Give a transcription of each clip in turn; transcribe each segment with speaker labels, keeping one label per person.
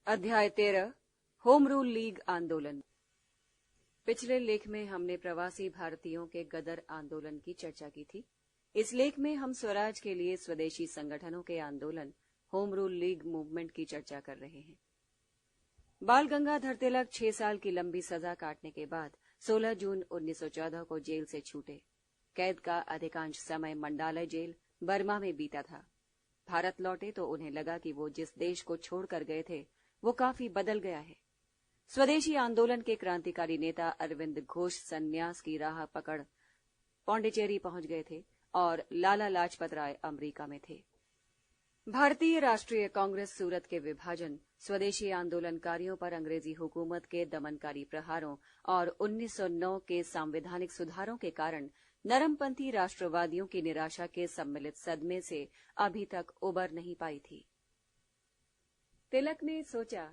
Speaker 1: अध्याय 13 home rule league आंदोलन। पिछले लेख में हमने प्रवासी भारतीयों के गदर आंदोलन की चर्चा की थी। इस लेख में हम स्वराज के लिए स्वदेशी संगठनों के आंदोलन होम रूल लीग मूवमेंट की चर्चा कर रहे हैं। बाल गंगाधर तिलक 6 साल की लंबी सजा काटने के बाद 16 जून 1914 को जेल से छूटे। कैद का अधिकांश समय मंडालय जेल बर्मा में बीता था। भारत लौटे तो उन्हें लगा कि वो जिस देश को छोड़कर गए थे वो काफी बदल गया है। स्वदेशी आंदोलन के क्रांतिकारी नेता अरविंद घोष संन्यास की राह पकड़ पौंडीचेरी पहुंच गए थे और लाला लाजपत राय अमेरिका में थे। भारतीय राष्ट्रीय कांग्रेस सूरत के विभाजन, स्वदेशी आंदोलनकारियों पर अंग्रेजी हुकूमत के दमनकारी प्रहारों और 1909 के संवैधानिक सुधारों के कारण नरमपंथी राष्ट्रवादियों की निराशा के सम्मिलित सदमे से अभी तक उबर नहीं पाई थी। तिलक ने सोचा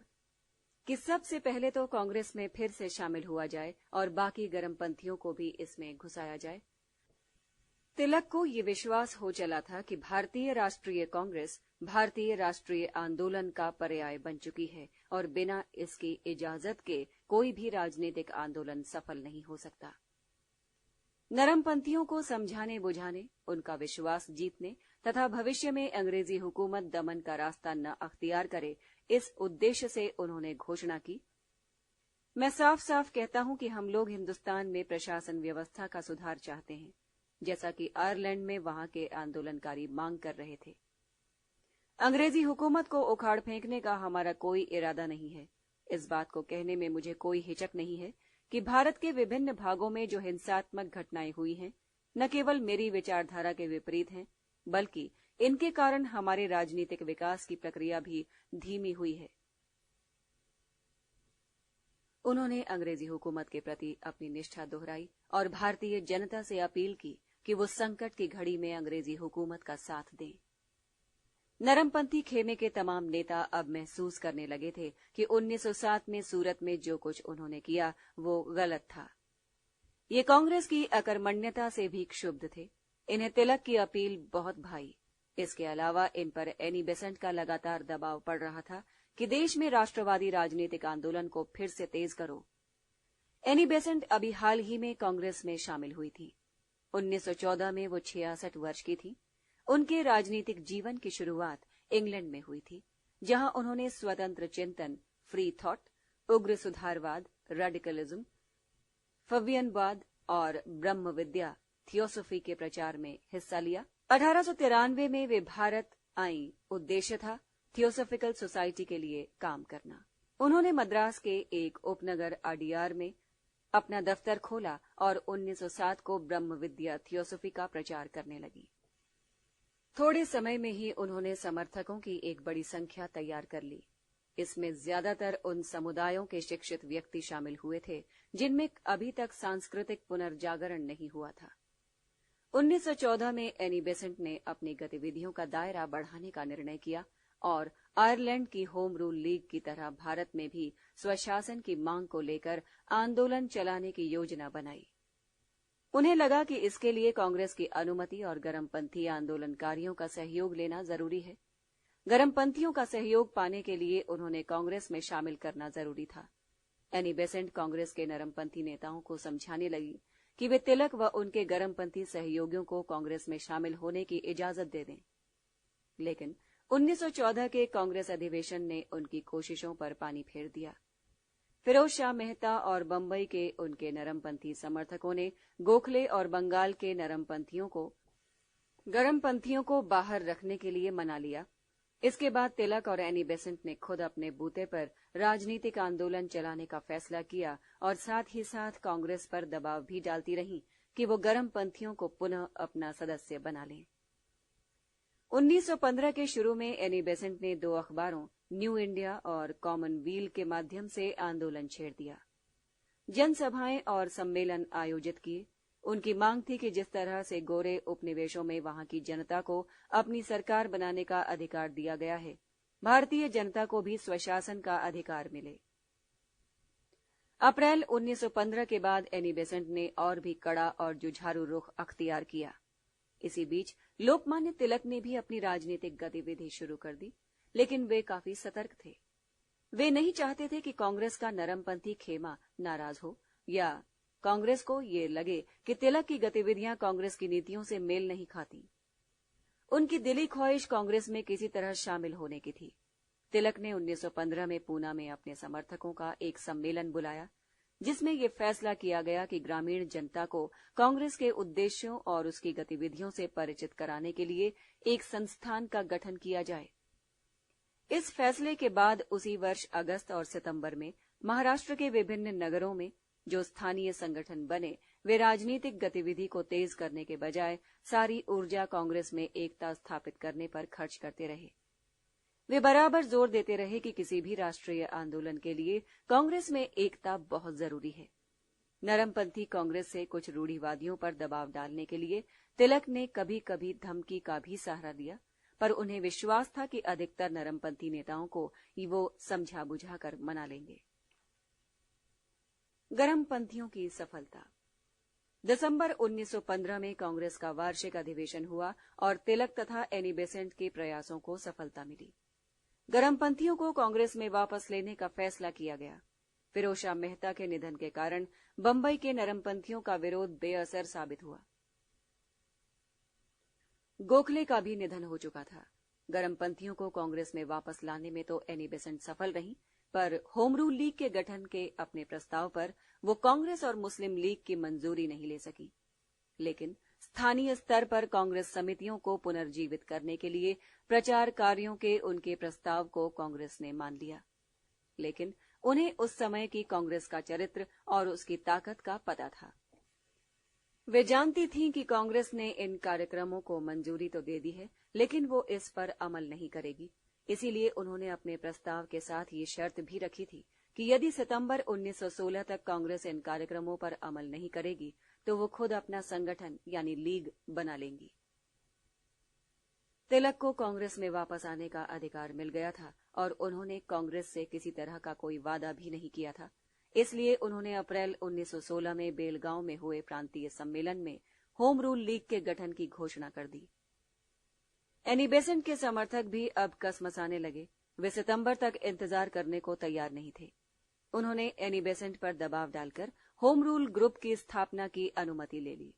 Speaker 1: कि सबसे पहले तो कांग्रेस में फिर से शामिल हुआ जाए और बाकी गरमपंथियों को भी इसमें घुसाया जाए। तिलक को ये विश्वास हो चला था कि भारतीय राष्ट्रीय कांग्रेस भारतीय राष्ट्रीय आंदोलन का पर्याय बन चुकी है और बिना इसकी इजाजत के कोई भी राजनीतिक आंदोलन सफल नहीं हो सकता। नरमपंथियों को समझाने बुझाने, उनका विश्वास जीतने तथा भविष्य में अंग्रेजी हुकूमत दमन का रास्ता न अख्तियार करे, इस उद्देश्य से उन्होंने घोषणा की, मैं साफ साफ कहता हूं कि हम लोग हिंदुस्तान में प्रशासन व्यवस्था का सुधार चाहते हैं, जैसा कि आयरलैंड में वहां के आंदोलनकारी मांग कर रहे थे। अंग्रेजी हुकूमत को उखाड़ फेंकने का हमारा कोई इरादा नहीं है। इस बात को कहने में मुझे कोई हिचक नहीं है कि भारत के विभिन्न भागों में जो हिंसात्मक घटनाएं हुई हैं, न केवल मेरी विचारधारा के विपरीत हैं, बल्कि इनके कारण हमारे राजनीतिक विकास की प्रक्रिया भी धीमी हुई है। उन्होंने अंग्रेजी हुकूमत के प्रति अपनी निष्ठा दोहराई और भारतीय जनता से अपील की कि वो संकट की घड़ी में अंग्रेजी हुकूमत का साथ दें। नरमपंथी खेमे के तमाम नेता अब महसूस करने लगे थे कि 1907 में सूरत में जो कुछ उन्होंने किया वो गलत था। ये कांग्रेस की अकर्मण्यता से भी क्षुब्ध थे। इन्हें तिलक की अपील बहुत भाई। इसके अलावा इन पर एनी बेसेंट का लगातार दबाव पड़ रहा था कि देश में राष्ट्रवादी राजनीतिक आंदोलन को फिर से तेज करो। एनी बेसेंट अभी हाल ही में कांग्रेस में शामिल हुई थी। 1914 में वो 66 वर्ष की थी। उनके राजनीतिक जीवन की शुरुआत इंग्लैंड में हुई थी, जहां उन्होंने स्वतंत्र चिंतन, फ्री थॉट, उग्र सुधारवाद, रेडिकलिज्म, फवियनवाद और ब्रह्म विद्या, थियोसॉफी के प्रचार में हिस्सा लिया। 1893 में वे भारत आई। उद्देश्य था थियोसॉफिकल सोसाइटी के लिए काम करना। उन्होंने मद्रास के एक उपनगर अडियार में अपना दफ्तर खोला और 1907 को ब्रह्म विद्या थियोसॉफी का प्रचार करने लगी। थोड़े समय में ही उन्होंने समर्थकों की एक बड़ी संख्या तैयार कर ली। इसमें ज्यादातर उन समुदायों के शिक्षित व्यक्ति शामिल हुए थे जिनमें अभी तक सांस्कृतिक पुनर्जागरण नहीं हुआ था। 1914 में एनी बेसेंट ने अपनी गतिविधियों का दायरा बढ़ाने का निर्णय किया और आयरलैंड की होम रूल लीग की तरह भारत में भी स्वशासन की मांग को लेकर आंदोलन चलाने की योजना बनाई। उन्हें लगा कि इसके लिए कांग्रेस की अनुमति और गरमपंथी आंदोलनकारियों का सहयोग लेना जरूरी है। गरमपंथियों का सहयोग पाने के लिए उन्होंने कांग्रेस में शामिल करना जरूरी था। एनी बेसेंट कांग्रेस के नरमपंथी नेताओं को समझाने लगी कि वे तिलक व उनके गरमपंथी सहयोगियों को कांग्रेस में शामिल होने की इजाजत दे दें। लेकिन 1914 के कांग्रेस अधिवेशन ने उनकी कोशिशों पर पानी फेर दिया। फिरोज शाह मेहता और बंबई के उनके नरमपंथी समर्थकों ने गोखले और बंगाल के गरमपंथियों को बाहर रखने के लिए मना लिया। इसके बाद तिलक और एनी बेसेंट ने खुद अपने बूते पर राजनीतिक आंदोलन चलाने का फैसला किया और साथ ही साथ कांग्रेस पर दबाव भी डालती रही कि वो गरमपंथियों को पुनः अपना सदस्य बना लें। 1915 के शुरू में एनी बेसेंट ने 2 अखबारों न्यू इंडिया और कॉमनवील के माध्यम से आंदोलन छेड़ दिया। जनसभाएं और सम्मेलन आयोजित किए। उनकी मांग थी कि जिस तरह से गोरे उपनिवेशों में वहां की जनता को अपनी सरकार बनाने का अधिकार दिया गया है, भारतीय जनता को भी स्वशासन का अधिकार मिले। अप्रैल 1915 के बाद एनी बेसेंट ने और भी कड़ा और जुझारू रुख अख्तियार किया। इसी बीच लोकमान्य तिलक ने भी अपनी राजनीतिक गतिविधि शुरू कर दी, लेकिन वे काफी सतर्क थे। वे नहीं चाहते थे कि कांग्रेस का नरमपंथी खेमा नाराज हो या कांग्रेस को ये लगे कि तिलक की गतिविधियां कांग्रेस की नीतियों से मेल नहीं खाती। उनकी दिली ख्वाहिश कांग्रेस में किसी तरह शामिल होने की थी। तिलक ने 1915 में पूना में अपने समर्थकों का एक सम्मेलन बुलाया, जिसमें यह फैसला किया गया कि ग्रामीण जनता को कांग्रेस के उद्देश्यों और उसकी गतिविधियों से परिचित कराने के लिए एक संस्थान का गठन किया जाए। इस फैसले के बाद उसी वर्ष अगस्त और सितंबर में महाराष्ट्र के विभिन्न नगरों में जो स्थानीय संगठन बने, वे राजनीतिक गतिविधि को तेज करने के बजाय सारी ऊर्जा कांग्रेस में एकता स्थापित करने पर खर्च करते रहे। वे बराबर जोर देते रहे कि किसी भी राष्ट्रीय आंदोलन के लिए कांग्रेस में एकता बहुत जरूरी है। नरमपंथी कांग्रेस से कुछ रूढ़िवादियों पर दबाव डालने के लिए तिलक ने कभी कभी धमकी का भी सहारा दिया, पर उन्हें विश्वास था कि अधिकतर नरमपंथी नेताओं को वो समझा बुझाकर मना लेंगे। गरमपंथियों की सफलता। दिसंबर 1915 में कांग्रेस का वार्षिक अधिवेशन हुआ और तिलक तथा एनी बेसेंट के प्रयासों को सफलता मिली। गरमपंथियों को कांग्रेस में वापस लेने का फैसला किया गया। फिरोज शाह मेहता के निधन के कारण बंबई के नरमपंथियों का विरोध बेअसर साबित हुआ। गोखले का भी निधन हो चुका था। गरमपंथियों को कांग्रेस में वापस लाने में तो एनी बेसेंट सफल रही, पर होम रूल लीग के गठन के अपने प्रस्ताव पर वो कांग्रेस और मुस्लिम लीग की मंजूरी नहीं ले सकी। लेकिन स्थानीय स्तर पर कांग्रेस समितियों को पुनर्जीवित करने के लिए प्रचार कार्यों के उनके प्रस्ताव को कांग्रेस ने मान लिया। लेकिन उन्हें उस समय की कांग्रेस का चरित्र और उसकी ताकत का पता था। वे जानती थीं कि कांग्रेस ने इन कार्यक्रमों को मंजूरी तो दे दी है, लेकिन वो इस पर अमल नहीं करेगी। इसीलिए उन्होंने अपने प्रस्ताव के साथ ये शर्त भी रखी थी कि यदि सितंबर 1916 तक कांग्रेस इन कार्यक्रमों पर अमल नहीं करेगी तो वो खुद अपना संगठन यानी लीग बना लेंगी। तिलक को कांग्रेस में वापस आने का अधिकार मिल गया था और उन्होंने कांग्रेस से किसी तरह का कोई वादा भी नहीं किया था। इसलिए उन्होंने अप्रैल 1916 में बेलगांव में हुए प्रांतीय सम्मेलन में होम रूल लीग के गठन की घोषणा कर दी। एनी बेसेंट के समर्थक भी अब कसमसाने लगे। वे सितंबर तक इंतजार करने को तैयार नहीं थे। उन्होंने एनी बेसेंट पर दबाव डालकर होम रूल ग्रुप की स्थापना की अनुमति ले ली।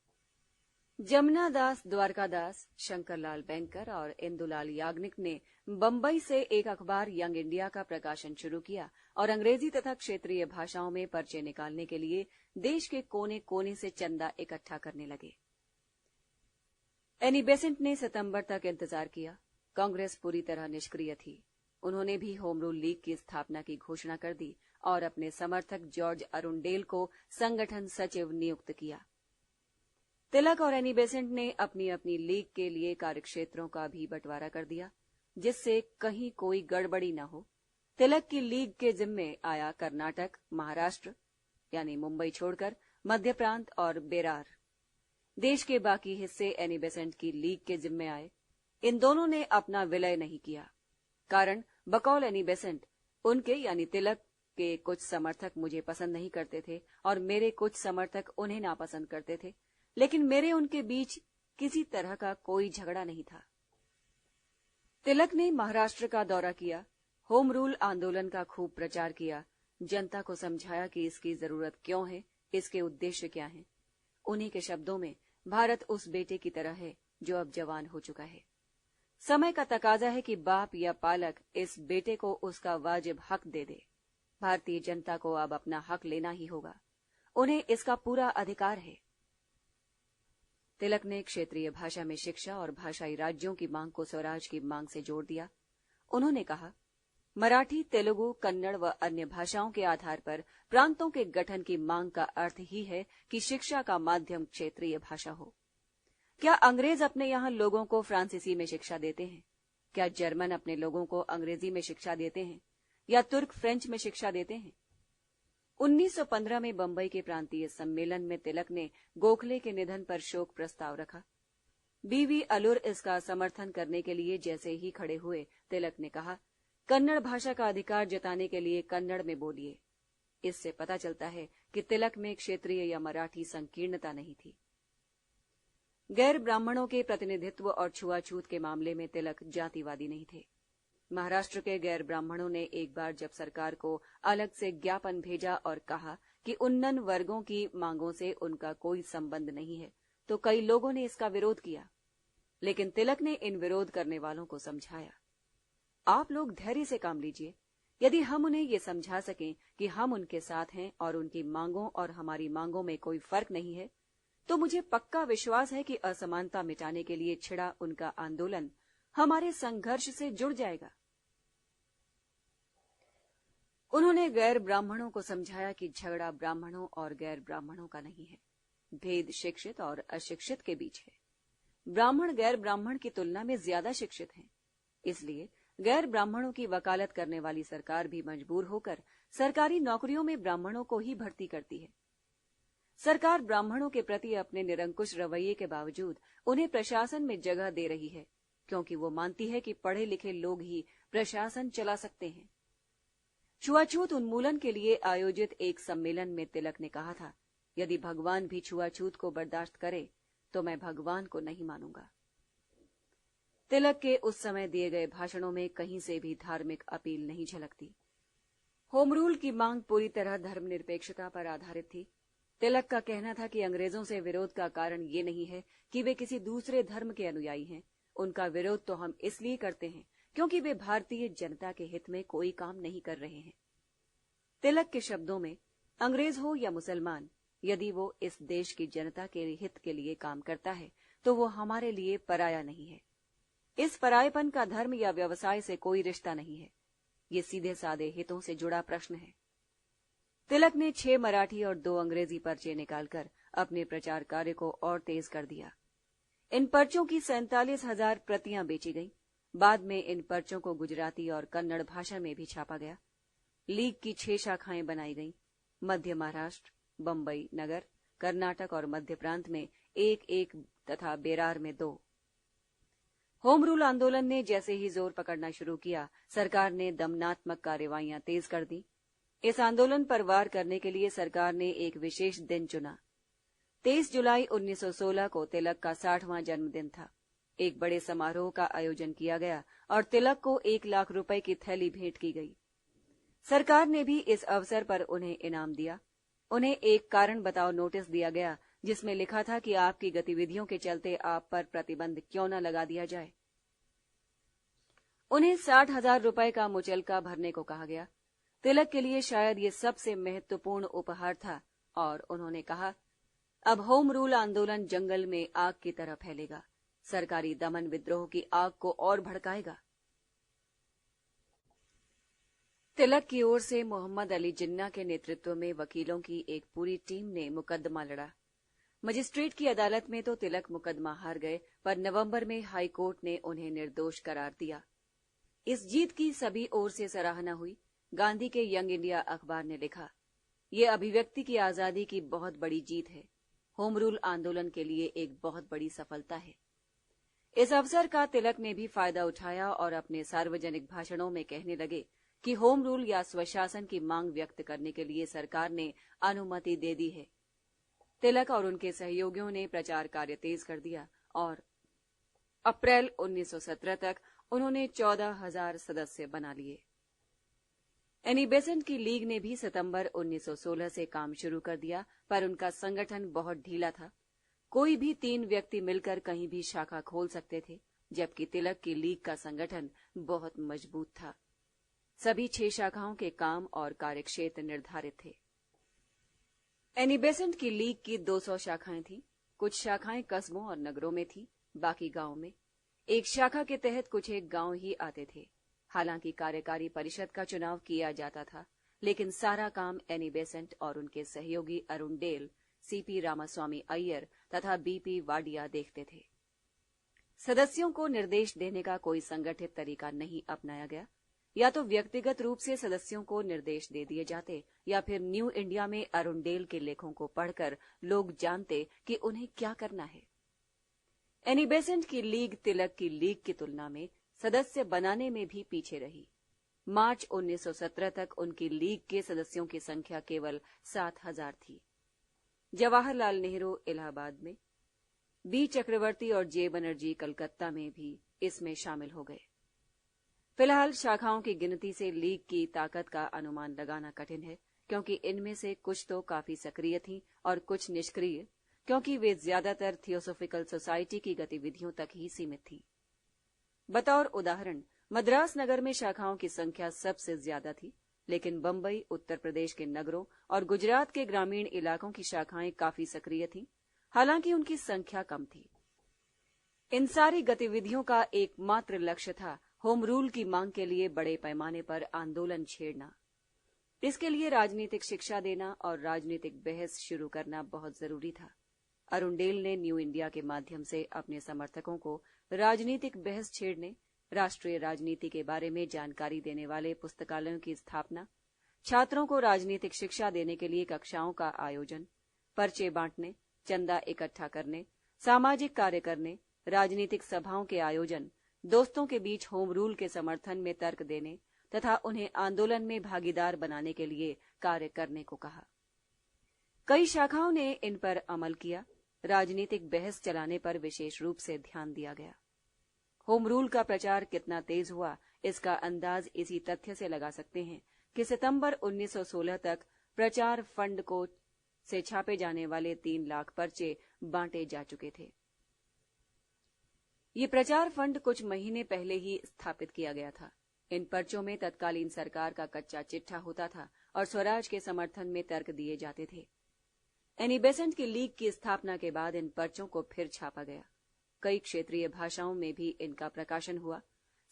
Speaker 1: जमुना दास द्वारकादास, शंकरलाल बैंकर और इंदुलाल याग्निक ने बंबई से एक अखबार यंग इंडिया का प्रकाशन शुरू किया और अंग्रेजी तथा क्षेत्रीय भाषाओं में पर्चे निकालने के लिए देश के कोने कोने से चंदा इकट्ठा करने लगे। एनी बेसेंट ने सितंबर तक इंतजार किया। कांग्रेस पूरी तरह निष्क्रिय थी। उन्होंने भी होम रूल लीग की स्थापना की घोषणा कर दी और अपने समर्थक जॉर्ज अरुंडेल को संगठन सचिव नियुक्त किया। तिलक और एनी बेसेंट ने अपनी अपनी लीग के लिए कार्यक्षेत्रों का भी बंटवारा कर दिया, जिससे कहीं कोई गड़बड़ी न हो। तिलक की लीग के जिम्मे आया कर्नाटक, महाराष्ट्र यानी मुंबई छोड़कर मध्य प्रांत और बेरार। देश के बाकी हिस्से एनी बेसेंट की लीग के जिम्मे आए। इन दोनों ने अपना विलय नहीं किया। कारण बकौल एनी बेसेंट, उनके यानी तिलक के कुछ समर्थक मुझे पसंद नहीं करते थे और मेरे कुछ समर्थक उन्हें नापसंद करते थे, लेकिन मेरे उनके बीच किसी तरह का कोई झगड़ा नहीं था। तिलक ने महाराष्ट्र का दौरा किया, होम रूल आंदोलन का खूब प्रचार किया, जनता को समझाया कि इसकी जरूरत क्यों है, इसके उद्देश्य क्या हैं। उन्हीं के शब्दों में, भारत उस बेटे की तरह है जो अब जवान हो चुका है। समय का तकाजा है कि बाप या पालक इस बेटे को उसका वाजिब हक दे दे। भारतीय जनता को अब अपना हक लेना ही होगा। उन्हें इसका पूरा अधिकार है। तिलक ने क्षेत्रीय भाषा में शिक्षा और भाषाई राज्यों की मांग को स्वराज की मांग से जोड़ दिया। उन्होंने कहा, मराठी, तेलुगु, कन्नड़ व अन्य भाषाओं के आधार पर प्रांतों के गठन की मांग का अर्थ ही है कि शिक्षा का माध्यम क्षेत्रीय भाषा हो। क्या अंग्रेज अपने यहाँ लोगों को फ्रांसीसी में शिक्षा देते हैं? क्या जर्मन अपने लोगों को अंग्रेजी में शिक्षा देते हैं या तुर्क फ्रेंच में शिक्षा देते हैं? 1915 में बंबई के प्रांतीय सम्मेलन में तिलक ने गोखले के निधन पर शोक प्रस्ताव रखा। बीवी अलुर इसका समर्थन करने के लिए जैसे ही खड़े हुए, तिलक ने कहा, कन्नड़ भाषा का अधिकार जताने के लिए कन्नड़ में बोलिए। इससे पता चलता है कि तिलक में क्षेत्रीय या मराठी संकीर्णता नहीं थी। गैर ब्राह्मणों के प्रतिनिधित्व और छुआछूत के मामले में तिलक जातिवादी नहीं थे। महाराष्ट्र के गैर ब्राह्मणों ने एक बार जब सरकार को अलग से ज्ञापन भेजा और कहा कि उन्नन वर्गों की मांगों से उनका कोई संबंध नहीं है, तो कई लोगों ने इसका विरोध किया। लेकिन तिलक ने इन विरोध करने वालों को समझाया, आप लोग धैर्य से काम लीजिए। यदि हम उन्हें ये समझा सकें कि हम उनके साथ हैं और उनकी मांगों और हमारी मांगों में कोई फर्क नहीं है, तो मुझे पक्का विश्वास है कि असमानता मिटाने के लिए छिड़ा उनका आंदोलन हमारे संघर्ष से जुड़ जाएगा। उन्होंने गैर ब्राह्मणों को समझाया कि झगड़ा ब्राह्मणों और गैर ब्राह्मणों का नहीं है, भेद शिक्षित और अशिक्षित के बीच है। ब्राह्मण गैर ब्राह्मण की तुलना में ज्यादा शिक्षित हैं, इसलिए गैर ब्राह्मणों की वकालत करने वाली सरकार भी मजबूर होकर सरकारी नौकरियों में ब्राह्मणों को ही भर्ती करती है। सरकार ब्राह्मणों के प्रति अपने निरंकुश रवैये के बावजूद उन्हें प्रशासन में जगह दे रही है, क्योंकि वो मानती है कि पढ़े लिखे लोग ही प्रशासन चला सकते हैं। छुआछूत उन्मूलन के लिए आयोजित एक सम्मेलन में तिलक ने कहा था, यदि भगवान भी छुआछूत को बर्दाश्त करे तो मैं भगवान को नहीं मानूंगा। तिलक के उस समय दिए गए भाषणों में कहीं से भी धार्मिक अपील नहीं झलकती। होम रूल की मांग पूरी तरह धर्मनिरपेक्षता पर आधारित थी। तिलक का कहना था कि अंग्रेजों से विरोध का कारण ये नहीं है कि वे किसी दूसरे धर्म के अनुयायी हैं, उनका विरोध तो हम इसलिए करते हैं क्योंकि वे भारतीय जनता के हित में कोई काम नहीं कर रहे हैं। तिलक के शब्दों में, अंग्रेज हो या मुसलमान, यदि वो इस देश की जनता के हित के लिए काम करता है तो वो हमारे लिए पराया नहीं है। इस परायेपन का धर्म या व्यवसाय से कोई रिश्ता नहीं है, ये सीधे साधे हितों से जुड़ा प्रश्न है। तिलक ने 6 मराठी और 2 अंग्रेजी पर्चे निकालकर अपने प्रचार कार्य को और तेज कर दिया। इन पर्चों की 47,000 प्रतियां बेची गईं। बाद में इन पर्चों को गुजराती और कन्नड़ भाषा में भी छापा गया। लीग की 6 शाखाएं बनाई गईं। मध्य महाराष्ट्र, बंबई नगर, कर्नाटक और मध्य प्रांत में 1-1 तथा बेरार में 2। होम रूल आंदोलन ने जैसे ही जोर पकड़ना शुरू किया, सरकार ने दमनात्मक कार्रवाइयां तेज कर दी। इस आंदोलन पर वार करने के लिए सरकार ने एक विशेष दिन चुना। 23 जुलाई 1916 को तिलक का 60वां जन्मदिन था। एक बड़े समारोह का आयोजन किया गया और तिलक को 1 लाख रुपए की थैली भेंट की गई। सरकार ने भी इस अवसर पर उन्हें इनाम दिया। उन्हें एक कारण बताओ नोटिस दिया गया, जिसमें लिखा था कि आपकी गतिविधियों के चलते आप पर प्रतिबंध क्यों न लगा दिया जाए। उन्हें 60,000 रुपए का मुचलका भरने को कहा गया। तिलक के लिए शायद ये सबसे महत्वपूर्ण उपहार था और उन्होंने कहा, अब होम रूल आंदोलन जंगल में आग की तरह फैलेगा, सरकारी दमन विद्रोह की आग को और भड़काएगा। तिलक की ओर से मोहम्मद अली जिन्ना के नेतृत्व में वकीलों की एक पूरी टीम ने मुकदमा लड़ा। मजिस्ट्रेट की अदालत में तो तिलक मुकदमा हार गए, पर नवंबर में हाई कोर्ट ने उन्हें निर्दोष करार दिया। इस जीत की सभी ओर से सराहना हुई। गांधी के यंग इंडिया अखबार ने लिखा, ये अभिव्यक्ति की आजादी की बहुत बड़ी जीत है, होम रूल आंदोलन के लिए एक बहुत बड़ी सफलता है। इस अवसर का तिलक ने भी फायदा उठाया और अपने सार्वजनिक भाषणों में कहने लगे कि होम रूल या स्वशासन की मांग व्यक्त करने के लिए सरकार ने अनुमति दे दी है। तिलक और उनके सहयोगियों ने प्रचार कार्य तेज कर दिया और अप्रैल 1917 तक उन्होंने 14,000 सदस्य बना लिए। एनी बेसेंट की लीग ने भी सितंबर 1916 से काम शुरू कर दिया, पर उनका संगठन बहुत ढीला था। कोई भी 3 व्यक्ति मिलकर कहीं भी शाखा खोल सकते थे, जबकि तिलक की लीग का संगठन बहुत मजबूत था। सभी 6 शाखाओं के काम और कार्यक्षेत्र निर्धारित थे। एनी बेसेंट की लीग की 200 शाखाएं थीं। कुछ शाखाएं कस्बों और नगरों में थीं, बाकी गांव में। एक शाखा के तहत कुछ एक गांव ही आते थे। हालांकि कार्यकारी परिषद का चुनाव किया जाता था, लेकिन सारा काम एनी बेसेंट और उनके सहयोगी अरुण डेल, सीपी रामास्वामी अय्यर तथा बीपी वाडिया देखते थे। सदस्यों को निर्देश देने का कोई संगठित तरीका नहीं अपनाया गया। या तो व्यक्तिगत रूप से सदस्यों को निर्देश दे दिए जाते या फिर न्यू इंडिया में अरुण डेल के लेखों को पढ़कर लोग जानते कि उन्हें क्या करना है। एनी बेसेंट की लीग तिलक की लीग की तुलना में सदस्य बनाने में भी पीछे रही। मार्च 1917 तक उनकी लीग के सदस्यों की संख्या केवल 7,000 थी। जवाहरलाल नेहरू इलाहाबाद में, बी चक्रवर्ती और जे बनर्जी कलकत्ता में भी इसमें शामिल हो गए। फिलहाल शाखाओं की गिनती से लीग की ताकत का अनुमान लगाना कठिन है, क्योंकि इनमें से कुछ तो काफी सक्रिय थीं और कुछ निष्क्रिय, क्योंकि वे ज्यादातर थियोसोफिकल सोसाइटी की गतिविधियों तक ही सीमित थीं। बतौर उदाहरण, मद्रास नगर में शाखाओं की संख्या सबसे ज्यादा थी, लेकिन बंबई, उत्तर प्रदेश के नगरों और गुजरात के ग्रामीण इलाकों की शाखाएं काफी सक्रिय थीं, हालांकि उनकी संख्या कम थी। इन सारी गतिविधियों का एकमात्र लक्ष्य था होम रूल की मांग के लिए बड़े पैमाने पर आंदोलन छेड़ना। इसके लिए राजनीतिक शिक्षा देना और राजनीतिक बहस शुरू करना बहुत जरूरी था। अरुणडेल ने न्यू इंडिया के माध्यम से अपने समर्थकों को राजनीतिक बहस छेड़ने, राष्ट्रीय राजनीति के बारे में जानकारी देने वाले पुस्तकालयों की स्थापना, छात्रों को राजनीतिक शिक्षा देने के लिए कक्षाओं का आयोजन, पर्चे बांटने, चंदा इकट्ठा करने, सामाजिक कार्य करने, राजनीतिक सभाओं के आयोजन, दोस्तों के बीच होम रूल के समर्थन में तर्क देने तथा उन्हें आंदोलन में भागीदार बनाने के लिए कार्य करने को कहा। कई शाखाओं ने इन पर अमल किया। राजनीतिक बहस चलाने पर विशेष रूप से ध्यान दिया गया। होम रूल का प्रचार कितना तेज हुआ, इसका अंदाज इसी तथ्य से लगा सकते हैं कि सितंबर 1916 तक प्रचार फंड को से छापे जाने वाले 3 लाख पर्चे बांटे जा चुके थे। ये प्रचार फंड कुछ महीने पहले ही स्थापित किया गया था। इन पर्चों में तत्कालीन सरकार का कच्चा चिट्ठा होता था और स्वराज के समर्थन में तर्क दिए जाते थे। एनी बेसेंट की लीग की स्थापना के बाद इन पर्चों को फिर छापा गया। कई क्षेत्रीय भाषाओं में भी इनका प्रकाशन हुआ।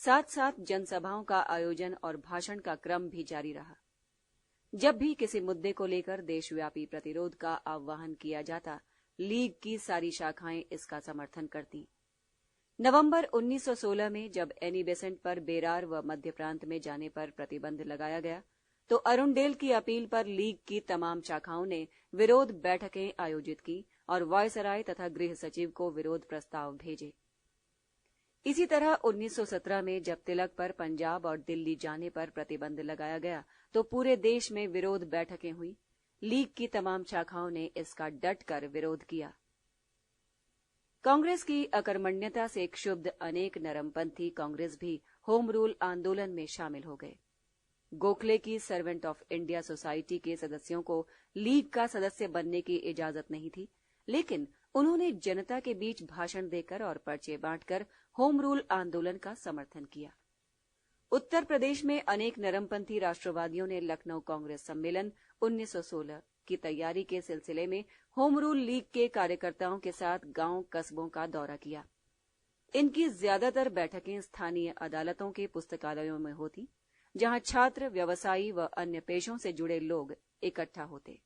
Speaker 1: साथ साथ जनसभाओं का आयोजन और भाषण का क्रम भी जारी रहा। जब भी किसी मुद्दे को लेकर देशव्यापी प्रतिरोध का आह्वान किया जाता, लीग की सारी शाखाएं इसका समर्थन करती। नवंबर 1916 में जब एनी बेसेंट पर बेरार व मध्य प्रांत में जाने पर प्रतिबंध लगाया गया, तो अरुणडेल की अपील पर लीग की तमाम शाखाओं ने विरोध बैठकें आयोजित की और वायसराय तथा गृह सचिव को विरोध प्रस्ताव भेजे। इसी तरह 1917 में जब तिलक पर पंजाब और दिल्ली जाने पर प्रतिबंध लगाया गया, तो पूरे देश में विरोध बैठकें हुई। लीग की तमाम शाखाओं ने इसका डटकर विरोध किया। कांग्रेस की अकर्मण्यता से क्षुब्ध अनेक नरमपंथी कांग्रेस भी होम रूल आंदोलन में शामिल हो गए। गोखले की सर्वेंट ऑफ इंडिया सोसाइटी के सदस्यों को लीग का सदस्य बनने की इजाजत नहीं थी, लेकिन उन्होंने जनता के बीच भाषण देकर और पर्चे बांटकर होम रूल आंदोलन का समर्थन किया। उत्तर प्रदेश में अनेक नरमपंथी राष्ट्रवादियों ने लखनऊ कांग्रेस सम्मेलन 1916 की तैयारी के सिलसिले में होम रूल लीग के कार्यकर्ताओं के साथ गांव कस्बों का दौरा किया। इनकी ज्यादातर बैठकें स्थानीय अदालतों के पुस्तकालयों में होती, जहां छात्र, व्यवसायी व अन्य पेशों से जुड़े लोग इकट्ठा होते।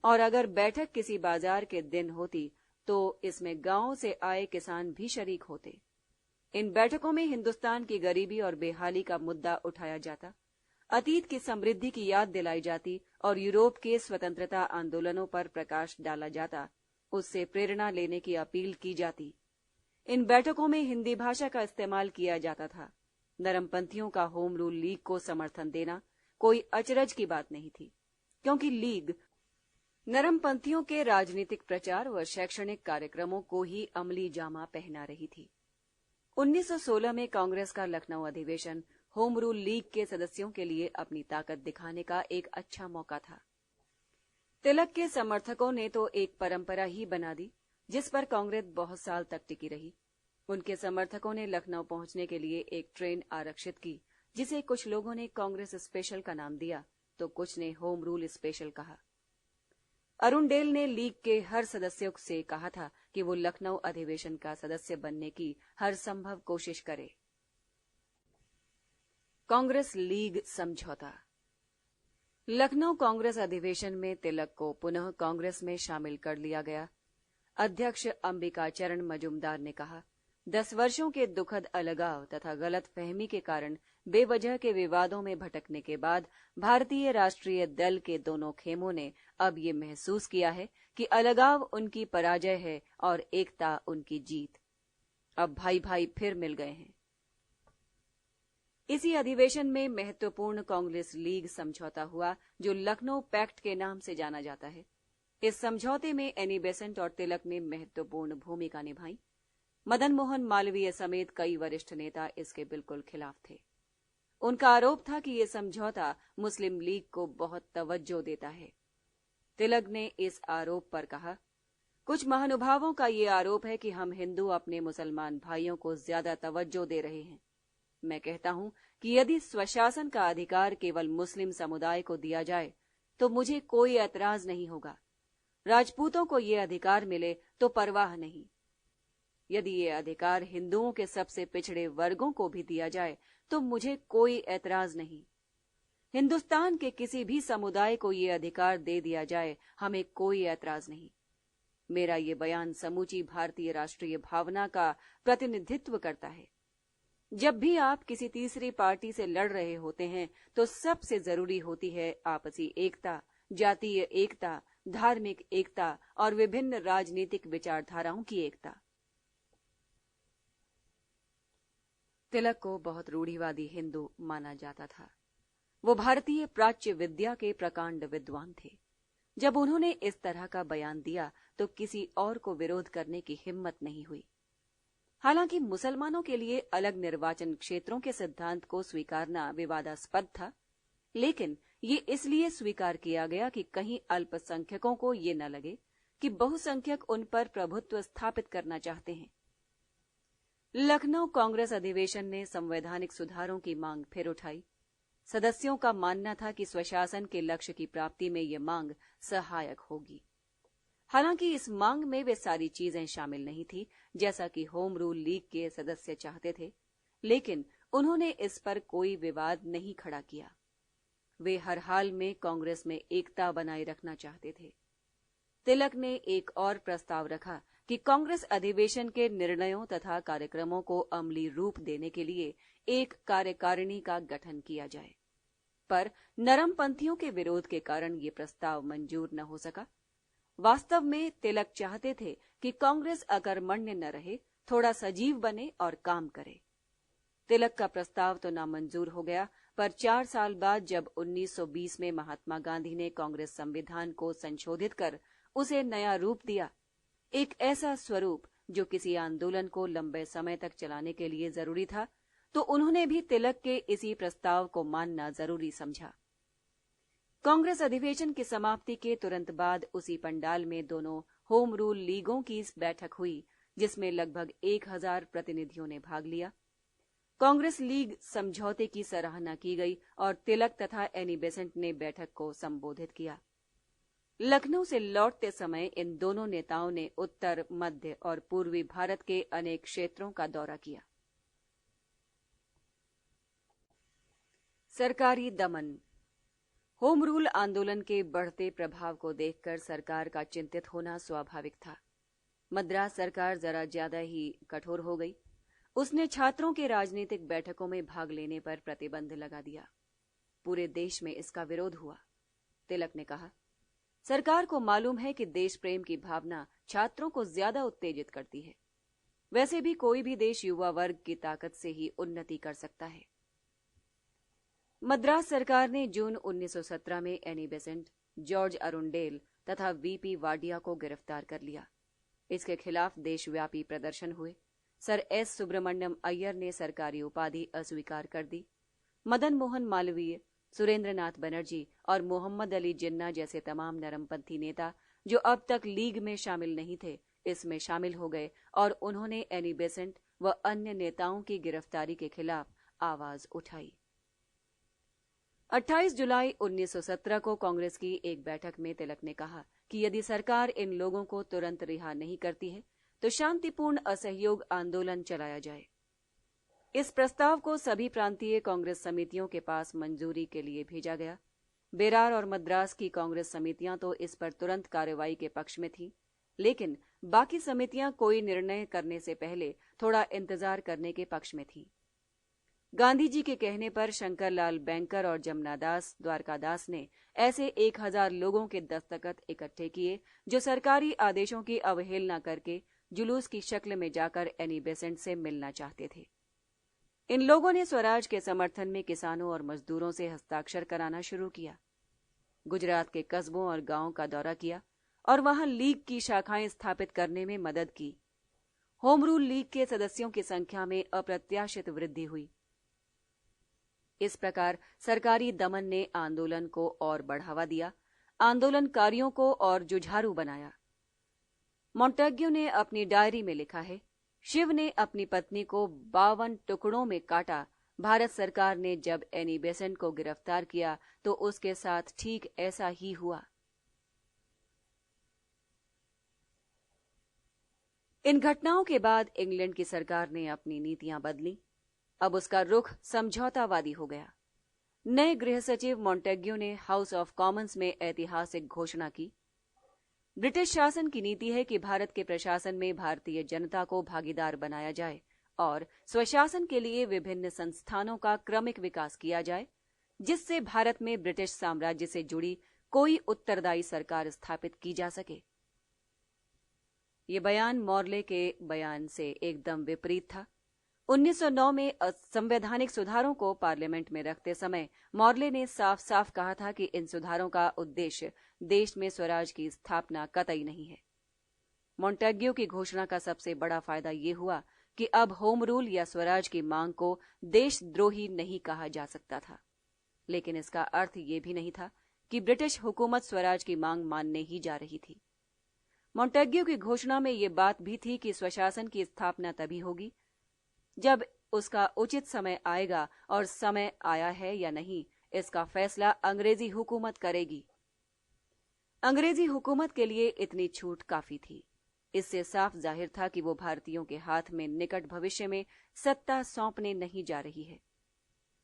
Speaker 1: और अगर बैठक किसी बाजार के दिन होती, तो इसमें गांवों से आए किसान भी शरीक होते। इन बैठकों में हिंदुस्तान की गरीबी और बेहाली का मुद्दा उठाया जाता, अतीत की समृद्धि की याद दिलाई जाती और यूरोप के स्वतंत्रता आंदोलनों पर प्रकाश डाला जाता, उससे प्रेरणा लेने की अपील की जाती। इन बैठकों में हिंदी भाषा का इस्तेमाल किया जाता था। नरमपंथियों का होम रूल लीग को समर्थन देना कोई अचरज की बात नहीं थी, क्योंकि लीग नरमपंथियों के राजनीतिक प्रचार व शैक्षणिक कार्यक्रमों को ही अमली जामा पहना रही थी। 1916 में कांग्रेस का लखनऊ अधिवेशन होम रूल लीग के सदस्यों के लिए अपनी ताकत दिखाने का एक अच्छा मौका था। तिलक के समर्थकों ने तो एक परंपरा ही बना दी, जिस पर कांग्रेस बहुत साल तक टिकी रही। उनके समर्थकों ने लखनऊ पहुंचने के लिए एक ट्रेन आरक्षित की, जिसे कुछ लोगों ने कांग्रेस स्पेशल का नाम दिया, तो कुछ ने होम रूल स्पेशल कहा। अरुणडेल ने लीग के हर सदस्य से कहा था कि वो लखनऊ अधिवेशन का सदस्य बनने की हर संभव कोशिश करे। कांग्रेस लीग समझौता। लखनऊ कांग्रेस अधिवेशन में तिलक को पुनः कांग्रेस में शामिल कर लिया गया। अध्यक्ष अंबिकाचरण मजूमदार ने कहा, 10 वर्षों के दुखद अलगाव तथा गलत फहमी के कारण बेवजह के विवादों में भटकने के बाद भारतीय राष्ट्रीय दल के दोनों खेमों ने अब ये महसूस किया है कि अलगाव उनकी पराजय है और एकता उनकी जीत। अब भाई भाई फिर मिल गए हैं। इसी अधिवेशन में महत्वपूर्ण कांग्रेस लीग समझौता हुआ, जो लखनऊ पैक्ट के नाम से जाना जाता है। इस समझौते में एनी बेसेंट और तिलक ने महत्वपूर्ण भूमिका निभाई। मदन मोहन मालवीय समेत कई वरिष्ठ नेता इसके बिल्कुल खिलाफ थे। उनका आरोप था कि ये समझौता मुस्लिम लीग को बहुत तवज्जो देता है। तिलक ने इस आरोप पर कहा, कुछ महानुभावों का ये आरोप है कि हम हिंदू अपने मुसलमान भाइयों को ज्यादा तवज्जो दे रहे हैं। मैं कहता हूं कि यदि स्वशासन का अधिकार केवल मुस्लिम समुदाय को दिया जाए तो मुझे कोई ऐतराज नहीं होगा। राजपूतों को ये अधिकार मिले तो परवाह नहीं। यदि ये अधिकार हिंदुओं के सबसे पिछड़े वर्गों को भी दिया जाए तो मुझे कोई ऐतराज नहीं। हिंदुस्तान के किसी भी समुदाय को ये अधिकार दे दिया जाए, हमें कोई ऐतराज नहीं। मेरा ये बयान समूची भारतीय राष्ट्रीय भावना का प्रतिनिधित्व करता है। जब भी आप किसी तीसरी पार्टी से लड़ रहे होते हैं तो सबसे जरूरी होती है आपसी एकता, जातीय एकता, धार्मिक एकता और विभिन्न राजनीतिक विचारधाराओं की एकता। तिलक को बहुत रूढ़िवादी हिंदू माना जाता था। वो भारतीय प्राच्य विद्या के प्रकांड विद्वान थे। जब उन्होंने इस तरह का बयान दिया तो किसी और को विरोध करने की हिम्मत नहीं हुई। हालांकि मुसलमानों के लिए अलग निर्वाचन क्षेत्रों के सिद्धांत को स्वीकारना विवादास्पद था, लेकिन ये इसलिए स्वीकार किया गया कि कहीं अल्पसंख्यकों को ये न लगे कि बहुसंख्यक उन पर प्रभुत्व स्थापित करना चाहते हैं। लखनऊ कांग्रेस अधिवेशन ने संवैधानिक सुधारों की मांग फिर उठाई। सदस्यों का मानना था कि स्वशासन के लक्ष्य की प्राप्ति में ये मांग सहायक होगी। हालांकि इस मांग में वे सारी चीजें शामिल नहीं थी जैसा कि होम रूल लीग के सदस्य चाहते थे, लेकिन उन्होंने इस पर कोई विवाद नहीं खड़ा किया। वे हर हाल में कांग्रेस में एकता बनाए रखना चाहते थे। तिलक ने एक और प्रस्ताव रखा कि कांग्रेस अधिवेशन के निर्णयों तथा कार्यक्रमों को अमली रूप देने के लिए एक कार्यकारिणी का गठन किया जाए, पर नरमपंथियों के विरोध के कारण ये प्रस्ताव मंजूर न हो सका। वास्तव में तिलक चाहते थे कि कांग्रेस अकर्मण्य न रहे, थोड़ा सजीव बने और काम करे। तिलक का प्रस्ताव तो नामंजूर हो गया, पर 4 साल बाद जब 1920 में महात्मा गांधी ने कांग्रेस संविधान को संशोधित कर उसे नया रूप दिया, एक ऐसा स्वरूप जो किसी आंदोलन को लंबे समय तक चलाने के लिए जरूरी था, तो उन्होंने भी तिलक के इसी प्रस्ताव को मानना जरूरी समझा। कांग्रेस अधिवेशन की समाप्ति के तुरंत बाद उसी पंडाल में दोनों होम रूल लीगों की बैठक हुई, जिसमें लगभग 1000 प्रतिनिधियों ने भाग लिया। कांग्रेस लीग समझौते की सराहना की गई और तिलक तथा एनी बेसेंट ने बैठक को संबोधित किया। लखनऊ से लौटते समय इन दोनों नेताओं ने उत्तर, मध्य और पूर्वी भारत के अनेक क्षेत्रों का दौरा किया। सरकारी दमन। होम रूल आंदोलन के बढ़ते प्रभाव को देखकर सरकार का चिंतित होना स्वाभाविक था। मद्रास सरकार जरा ज्यादा ही कठोर हो गई। उसने छात्रों के राजनीतिक बैठकों में भाग लेने पर प्रतिबंध लगा दिया। पूरे देश में इसका विरोध हुआ। तिलक ने कहा, सरकार को मालूम है कि देश प्रेम की भावना छात्रों को ज्यादा उत्तेजित करती है। वैसे भी कोई भी देश युवा वर्ग की ताकत से ही उन्नति कर सकता है। मद्रास सरकार ने जून 1917 में एनी बेसेंट, जॉर्ज अरुंडेल तथा वीपी वाडिया को गिरफ्तार कर लिया। इसके खिलाफ देशव्यापी प्रदर्शन हुए। सर एस सुब्रमण्यम अय्यर ने सरकारी उपाधि अस्वीकार कर दी। मदन मोहन मालवीय, सुरेंद्रनाथ बनर्जी और मोहम्मद अली जिन्ना जैसे तमाम नरमपंथी नेता जो अब तक लीग में शामिल नहीं थे, इसमें शामिल हो गए और उन्होंने एनी बेसेंट व अन्य नेताओं की गिरफ्तारी के खिलाफ आवाज उठाई। 28 जुलाई 1917 को कांग्रेस की एक बैठक में तिलक ने कहा कि यदि सरकार इन लोगों को तुरंत रिहा नहीं करती है तो शांतिपूर्ण असहयोग आंदोलन चलाया जाए। इस प्रस्ताव को सभी प्रांतीय कांग्रेस समितियों के पास मंजूरी के लिए भेजा गया। बेरार और मद्रास की कांग्रेस समितियां तो इस पर तुरंत कार्रवाई के पक्ष में थीं, लेकिन बाकी समितियां कोई निर्णय करने से पहले थोड़ा इंतजार करने के पक्ष में थीं। गांधी जी के कहने पर शंकरलाल बैंकर और जमनादास द्वारकादास ने ऐसे 1000 लोगों के दस्तखत इकट्ठे किए जो सरकारी आदेशों की अवहेलना करके जुलूस की शक्ल में जाकर एनी बेसेंट से मिलना चाहते थे। इन लोगों ने स्वराज के समर्थन में किसानों और मजदूरों से हस्ताक्षर कराना शुरू किया। गुजरात के कस्बों और गांवों का दौरा किया और वहां लीग की शाखाएं स्थापित करने में मदद की। होम रूल लीग के सदस्यों की संख्या में अप्रत्याशित वृद्धि हुई। इस प्रकार सरकारी दमन ने आंदोलन को और बढ़ावा दिया, आंदोलनकारियों को और जुझारू बनाया। मोंटेग्यू ने अपनी डायरी में लिखा है, शिव ने अपनी पत्नी को 52 टुकड़ों में काटा। भारत सरकार ने जब एनी बेसेंट को गिरफ्तार किया तो उसके साथ ठीक ऐसा ही हुआ। इन घटनाओं के बाद इंग्लैंड की सरकार ने अपनी नीतियां बदली। अब उसका रुख समझौतावादी हो गया। नए गृह सचिव मोंटेग्यू ने हाउस ऑफ कॉमन्स में ऐतिहासिक घोषणा की। ब्रिटिश शासन की नीति है कि भारत के प्रशासन में भारतीय जनता को भागीदार बनाया जाए और स्वशासन के लिए विभिन्न संस्थानों का क्रमिक विकास किया जाए, जिससे भारत में ब्रिटिश साम्राज्य से जुड़ी कोई उत्तरदायी सरकार स्थापित की जा सके। ये बयान मॉर्ले के बयान से एकदम विपरीत था। 1909 में संवैधानिक सुधारों को पार्लियामेंट में रखते समय मॉर्ले ने साफ साफ कहा था कि इन सुधारों का उद्देश्य देश में स्वराज की स्थापना कतई नहीं है। मोंटेग्यू की घोषणा का सबसे बड़ा फायदा ये हुआ कि अब होम रूल या स्वराज की मांग को देशद्रोही नहीं कहा जा सकता था, लेकिन इसका अर्थ ये भी नहीं था कि ब्रिटिश हुकूमत स्वराज की मांग मानने ही जा रही थी। मोंटेग्यू की घोषणा में ये बात भी थी कि स्वशासन की स्थापना तभी होगी जब उसका उचित समय आएगा, और समय आया है या नहीं इसका फैसला अंग्रेजी हुकूमत करेगी। अंग्रेजी हुकूमत के लिए इतनी छूट काफी थी। इससे साफ जाहिर था कि वो भारतीयों के हाथ में निकट भविष्य में सत्ता सौंपने नहीं जा रही है।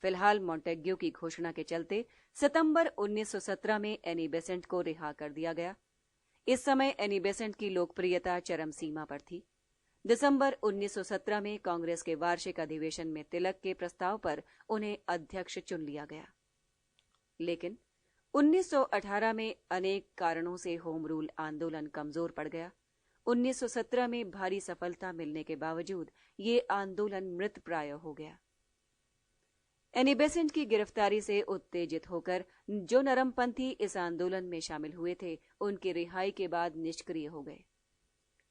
Speaker 1: फिलहाल मोंटेग्यू की घोषणा के चलते सितंबर 1917 में एनी बेसेंट को रिहा कर दिया गया। इस समय एनी बेसेंट की लोकप्रियता चरम सीमा पर थी। दिसंबर 1917 में कांग्रेस के वार्षिक अधिवेशन में तिलक के प्रस्ताव पर उन्हें अध्यक्ष चुन लिया गया। लेकिन 1918 में अनेक कारणों से होम रूल आंदोलन कमजोर पड़ गया। 1917 में भारी सफलता मिलने के बावजूद ये आंदोलन मृतप्राय हो गया। एनी बेसेंट की गिरफ्तारी से उत्तेजित होकर जो नरमपंथी इस आंदोलन में शामिल हुए थे, उनकी रिहाई के बाद निष्क्रिय हो गए।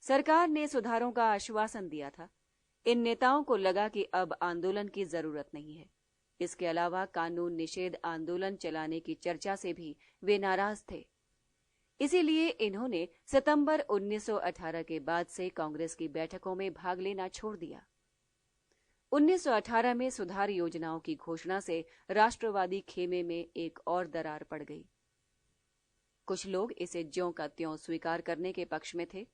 Speaker 1: सरकार ने सुधारों का आश्वासन दिया था। इन नेताओं को लगा कि अब आंदोलन की जरूरत नहीं है। इसके अलावा कानून निषेध आंदोलन चलाने की चर्चा से भी वे नाराज थे। इसीलिए इन्होंने सितंबर 1918 के बाद से कांग्रेस की बैठकों में भाग लेना छोड़ दिया। 1918 में सुधार योजनाओं की घोषणा से राष्ट्रवादी खेमे में एक और दरार पड़ गई। कुछ लोग इसे ज्यों का त्यों स्वीकार करने के पक्ष में थे,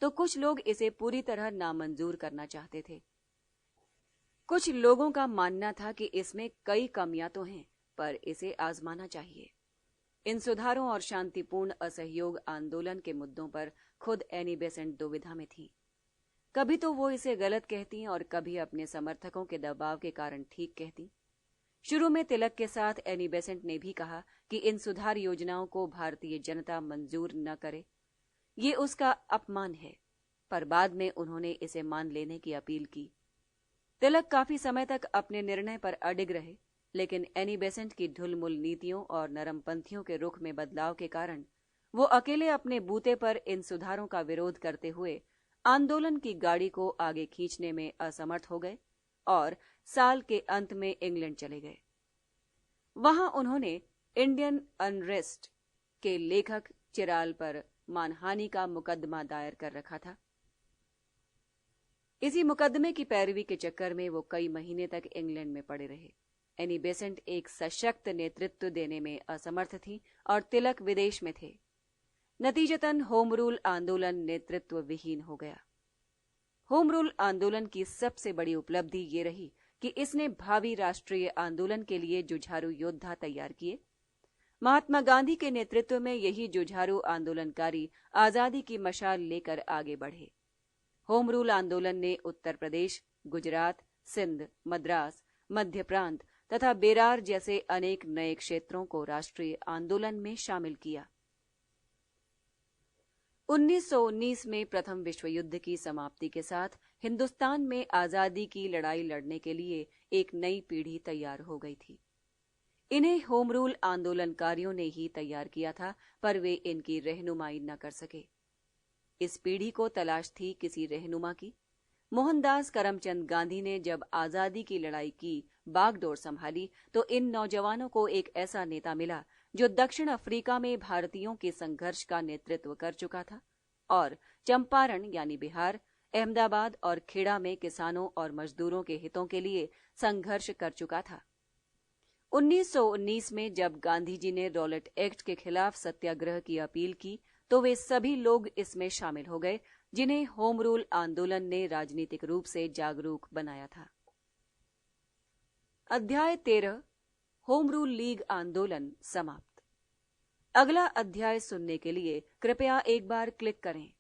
Speaker 1: तो कुछ लोग इसे पूरी तरह नामंजूर करना चाहते थे। कुछ लोगों का मानना था कि इसमें कई कमियां तो हैं, पर इसे आजमाना चाहिए। इन सुधारों और शांतिपूर्ण असहयोग आंदोलन के मुद्दों पर खुद एनी बेसेंट दुविधा में थी। कभी तो वो इसे गलत कहती और कभी अपने समर्थकों के दबाव के कारण ठीक कहती। शुरू में तिलक के साथ एनी बेसेंट ने भी कहा कि इन सुधार योजनाओं को भारतीय जनता मंजूर न करे, ये उसका अपमान है, पर बाद में उन्होंने इसे मान लेने की अपील की। तिलक काफी समय तक अपने निर्णय पर अडिग रहे, लेकिन एनी बेसेंट की ढुलमुल नीतियों और नरमपंथियों के रुख में बदलाव के कारण वो अकेले अपने बूते पर इन सुधारों का विरोध करते हुए आंदोलन की गाड़ी को आगे खींचने में असमर्थ हो गए और साल के अंत में इंग्लैंड चले गए। वहां उन्होंने इंडियन अनरेस्ट के लेखक चिराल पर मानहानि का मुकदमा दायर कर रखा था। इसी मुकदमे की पैरवी के चक्कर में वो कई महीने तक इंग्लैंड में पड़े रहे। एनी बेसेंट एक सशक्त नेतृत्व देने में असमर्थ थी और तिलक विदेश में थे। नतीजतन होम रूल आंदोलन नेतृत्व विहीन हो गया। होम रूल आंदोलन की सबसे बड़ी उपलब्धि ये रही कि इसने भावी राष्ट्रीय आंदोलन के लिए जुझारू योद्धा तैयार किए। महात्मा गांधी के नेतृत्व में यही जुझारू आंदोलनकारी आजादी की मशाल लेकर आगे बढ़े। होम रूल आंदोलन ने उत्तर प्रदेश, गुजरात, सिंध, मद्रास, मध्य प्रांत तथा बेरार जैसे अनेक नए क्षेत्रों को राष्ट्रीय आंदोलन में शामिल किया। 1919 में प्रथम विश्व युद्ध की समाप्ति के साथ हिंदुस्तान में आजादी की लड़ाई लड़ने के लिए एक नई पीढ़ी तैयार हो गई थी। इन्हें होम रूल आंदोलनकारियों ने ही तैयार किया था, पर वे इनकी रहनुमाई न कर सके। इस पीढ़ी को तलाश थी किसी रहनुमा की। मोहनदास करमचंद गांधी ने जब आजादी की लड़ाई की बागडोर संभाली तो इन नौजवानों को एक ऐसा नेता मिला जो दक्षिण अफ्रीका में भारतीयों के संघर्ष का नेतृत्व कर चुका था और चंपारण यानी बिहार, अहमदाबाद और खेड़ा में किसानों और मजदूरों के हितों के लिए संघर्ष कर चुका था। 1919 में जब गांधी जी ने रॉलेट एक्ट के खिलाफ सत्याग्रह की अपील की तो वे सभी लोग इसमें शामिल हो गए जिन्हें होम रूल आंदोलन ने राजनीतिक रूप से जागरूक बनाया था। अध्याय 13 होम रूल लीग आंदोलन समाप्त। अगला अध्याय सुनने के लिए कृपया एक बार क्लिक करें।